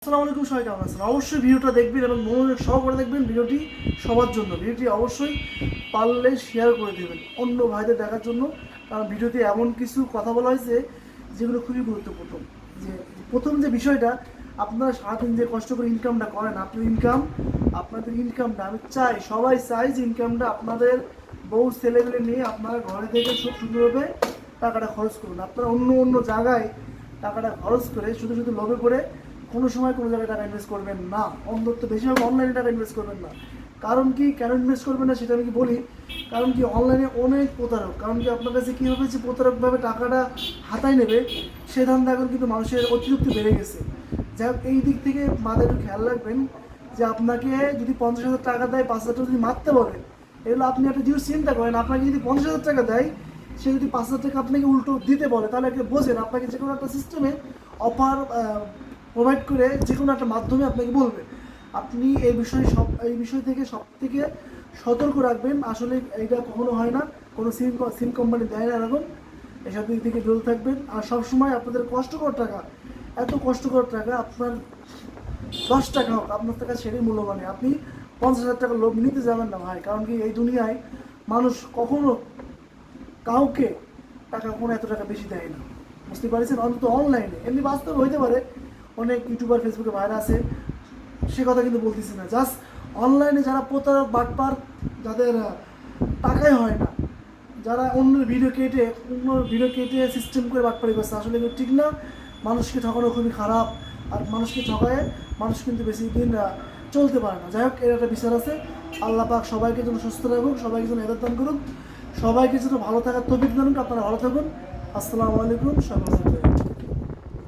আসসালামু আলাইকুম, সবাই কেমন আছেন? অবশ্যই ভিডিওটা দেখবেন এবং মনোযোগ সহকারে দেখবেন। ভিডিওটি সবার জন্য, ভিডিওটি অবশ্যই পারলে শেয়ার করে দেবেন অন্য ভাইদের দেখার জন্য। কারণ ভিডিওতে এমন কিছু কথা বলা হয়েছে যেগুলো খুবই গুরুত্বপূর্ণ। যে প্রথম যে বিষয়টা, আপনারা সারাদিন যে কষ্ট করে ইনকামটা করেন, আপনাদের ইনকামটা আমি চাই, সবাই চাই যে ইনকামটা আপনাদের বউ ছেলেমেলে নিয়ে আপনারা ঘরে থেকে খুব সুন্দরভাবে টাকাটা খরচ করুন। আপনারা অন্য অন্য জায়গায় টাকাটা খরচ করে শুধু শুধু লোভে পড়ে কোনো সময় কোনো জায়গায় টাকা ইনভেস্ট করবেন না। অন্তত বেশিরভাগ অনলাইনে টাকা ইনভেস্ট করবেন না। কারণ কি, কেন ইনভেস্ট করবেন না সেটা আমি কি বলি। কারণ কি, অনলাইনে অনেক প্রতারক। কারণ কি, আপনার কাছে কী হবে যে প্রতারকভাবে টাকাটা হাতায় নেবে, সে ধান্দা এখন কিন্তু মানুষের অতিরিক্ত বেড়ে গেছে। যাই হোক, এই দিক থেকে মাথায় একটু খেয়াল রাখবেন যে আপনাকে যদি 50,000 টাকা দেয়, 5,000 টাকা যদি মারতে বলে, এগুলো আপনি একটা জিনিস চিন্তা করেন। আপনাকে যদি 50,000 টাকা দেয়, সে যদি 5,000 টাকা আপনাকে উল্টো দিতে বলে, তাহলে একটা বোঝেন আপনাকে যে কোনো একটা সিস্টেমে অফার প্রোভাইড করে যে কোনো একটা মাধ্যমে আপনাকে বলবে। আপনি এই বিষয় থেকে সব থেকে সতর্ক রাখবেন। আসলে এইটা কখনো হয় না, কোনো সিম কোম্পানি দেয় না এরকম। এসব দিক থেকে বিরত থাকবেন। আর সবসময় আপনাদের কষ্টকর টাকা, এত কষ্টকর টাকা আপনার 10 টাকা হোক, আপনার টাকা সেটাই মূল্যবান। আপনি 50,000 টাকা লোভ নিতে যাবেন না ভাই। কারণ কি, এই দুনিয়ায় মানুষ কখনো কাউকে টাকা কোনো এত টাকা বেশি দেয় না, বুঝতে পারছেন? অন্তত অনলাইনে। এমনি বাস্তবে হইতে পারে, অনেক ইউটিউবার ফেসবুকে ভাইরাল আছে, সে কথা কিন্তু বলতেছি না। জাস্ট অনলাইনে যারা প্রতারক বাটপার, যাদের টাকাই হয় না, যারা অন্যের ভিডিও কেটে সিস্টেম করে বাটপারি করছে, আসলে এগুলো ঠিক না। মানুষকে ঠকানো খুবই খারাপ। আর মানুষকে ঠকায় মানুষ কিন্তু বেশি দিন চলতে পারে না। যাই হোক, এর একটা বিচার আছে। আল্লাহ পাক সবাইকে যেন সুস্থ রাখুক, সবাইকে যেন হেদায়েত দান করুক, সবাইকে যেন ভালো থাকার তৌফিক দান করুক। আপনারা ভালো থাকুন। আসসালামু আলাইকুম, সবাই ভালো থাকবেন।